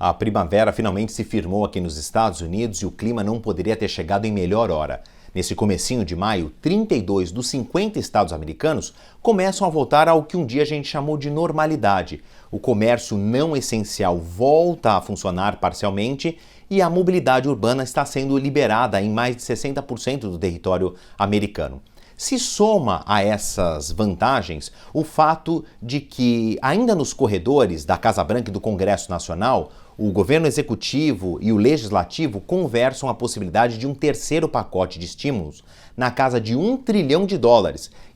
A primavera finalmente se firmou aqui nos Estados Unidos e o clima não poderia ter chegado em melhor hora. Nesse comecinho de maio, 32 dos 50 estados americanos começam a voltar ao que um dia a gente chamou de normalidade. O comércio não essencial volta a funcionar parcialmente e a mobilidade urbana está sendo liberada em mais de 60% do território americano. Se soma a essas vantagens o fato de que, ainda nos corredores da Casa Branca e do Congresso Nacional, o governo executivo e o legislativo conversam a possibilidade de um terceiro pacote de estímulos na casa de $1 trilhão,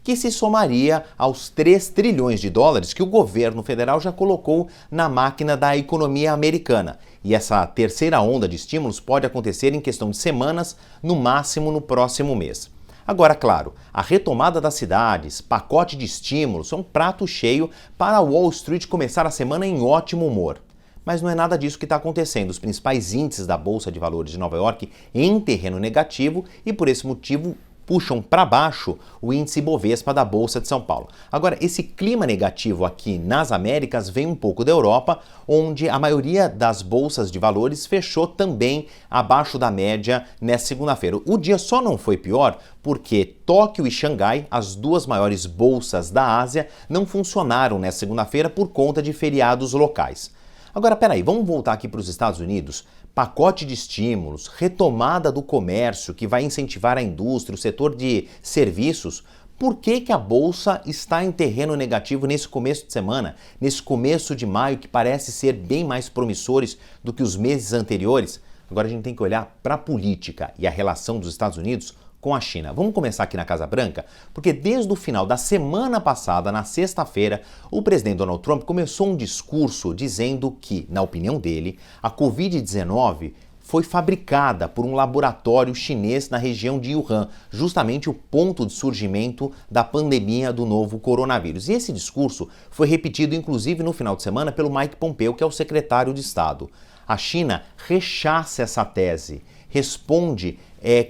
que se somaria aos $3 trilhões que o governo federal já colocou na máquina da economia americana. E essa terceira onda de estímulos pode acontecer em questão de semanas, no máximo no próximo mês. Agora, claro, a retomada das cidades, pacote de estímulos, são um prato cheio para Wall Street começar a semana em ótimo humor. Mas não é nada disso que está acontecendo. Os principais índices da Bolsa de Valores de Nova York em terreno negativo e, por esse motivo, puxam para baixo o índice Bovespa da Bolsa de São Paulo. Agora, esse clima negativo aqui nas Américas vem um pouco da Europa, onde a maioria das bolsas de valores fechou também abaixo da média nesta segunda-feira. O dia só não foi pior porque Tóquio e Xangai, as duas maiores bolsas da Ásia, não funcionaram nesta segunda-feira por conta de feriados locais. Agora, peraí, vamos voltar aqui para os Estados Unidos. Pacote de estímulos, retomada do comércio que vai incentivar a indústria, o setor de serviços. Por que a Bolsa está em terreno negativo nesse começo de semana, nesse começo de maio que parece ser bem mais promissores do que os meses anteriores? Agora a gente tem que olhar para a política e a relação dos Estados Unidos com a China. Vamos começar aqui na Casa Branca, porque desde o final da semana passada, na sexta-feira, o presidente Donald Trump começou um discurso dizendo que, na opinião dele, a Covid-19 foi fabricada por um laboratório chinês na região de Wuhan, justamente o ponto de surgimento da pandemia do novo coronavírus. E esse discurso foi repetido, inclusive, no final de semana pelo Mike Pompeo, que é o secretário de Estado. A China rechaça essa tese, responde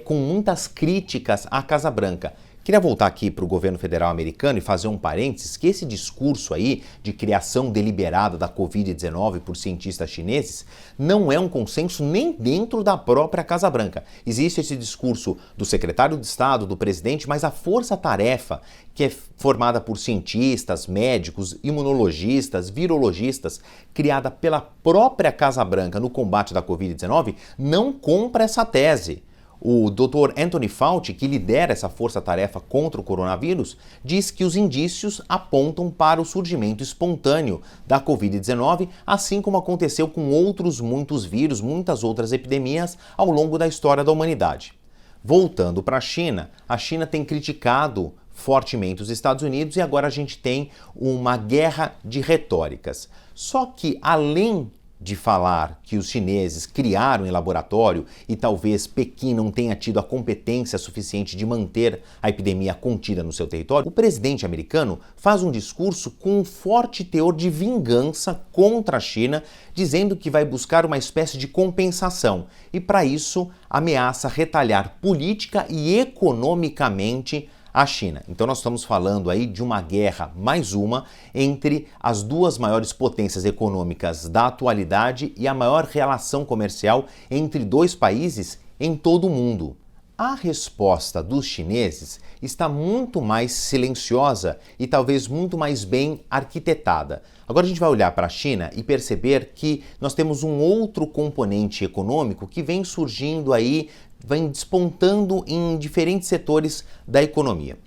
com muitas críticas à Casa Branca. Queria voltar aqui para o governo federal americano e fazer um parênteses que esse discurso aí de criação deliberada da Covid-19 por cientistas chineses não é um consenso nem dentro da própria Casa Branca. Existe esse discurso do secretário de Estado, do presidente, mas a força-tarefa, que é formada por cientistas, médicos, imunologistas, virologistas, criada pela própria Casa Branca no combate da Covid-19, não compra essa tese. O Dr. Anthony Fauci, que lidera essa força-tarefa contra o coronavírus, diz que os indícios apontam para o surgimento espontâneo da Covid-19, assim como aconteceu com outros muitos vírus, muitas outras epidemias ao longo da história da humanidade. Voltando para a China tem criticado fortemente os Estados Unidos e agora a gente tem uma guerra de retóricas. Só que, além de falar que os chineses criaram em laboratório e talvez Pequim não tenha tido a competência suficiente de manter a epidemia contida no seu território, o presidente americano faz um discurso com um forte teor de vingança contra a China, dizendo que vai buscar uma espécie de compensação e, para isso, ameaça retalhar política e economicamente a China. Então nós estamos falando aí de uma guerra, mais uma, entre as duas maiores potências econômicas da atualidade e a maior relação comercial entre dois países em todo o mundo. A resposta dos chineses está muito mais silenciosa e talvez muito mais bem arquitetada. Agora a gente vai olhar para a China e perceber que nós temos um outro componente econômico que vem surgindo aí, vem despontando em diferentes setores da economia.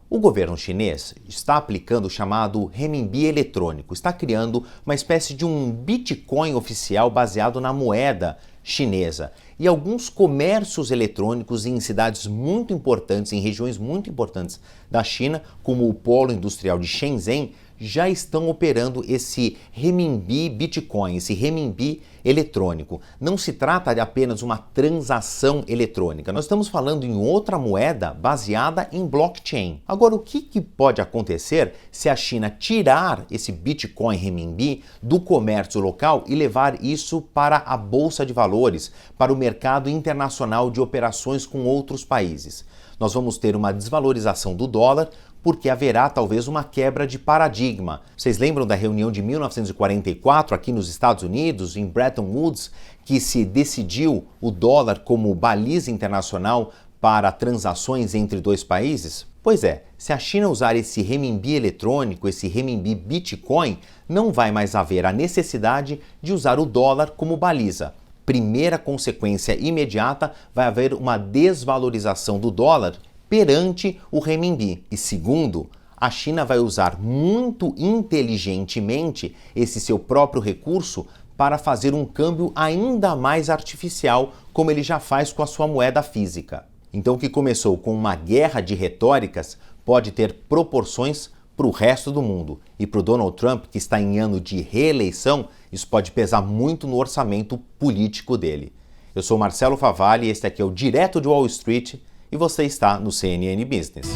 O governo chinês está aplicando o chamado renminbi eletrônico, está criando uma espécie de um Bitcoin oficial baseado na moeda chinesa. E alguns comércios eletrônicos em cidades muito importantes, em regiões muito importantes da China, como o polo industrial de Shenzhen, já estão operando esse renminbi Bitcoin, esse renminbi eletrônico. Não se trata de apenas uma transação eletrônica, nós estamos falando em outra moeda baseada em blockchain. Agora, o que pode acontecer se a China tirar esse Bitcoin renminbi do comércio local e levar isso para a Bolsa de Valores, para o mercado internacional de operações com outros países? Nós vamos ter uma desvalorização do dólar porque haverá talvez uma quebra de paradigma. Vocês lembram da reunião de 1944 aqui nos Estados Unidos, em Bretton Woods, que se decidiu o dólar como baliza internacional para transações entre dois países? Pois é, se a China usar esse renminbi eletrônico, esse renminbi Bitcoin, não vai mais haver a necessidade de usar o dólar como baliza. Primeira consequência imediata, vai haver uma desvalorização do dólar perante o renminbi. E segundo, a China vai usar muito inteligentemente esse seu próprio recurso para fazer um câmbio ainda mais artificial, como ele já faz com a sua moeda física. Então, o que começou com uma guerra de retóricas pode ter proporções para o resto do mundo. E para o Donald Trump, que está em ano de reeleição, isso pode pesar muito no orçamento político dele. Eu sou Marcelo Favalli, este aqui é o Direto de Wall Street e você está no CNN Business.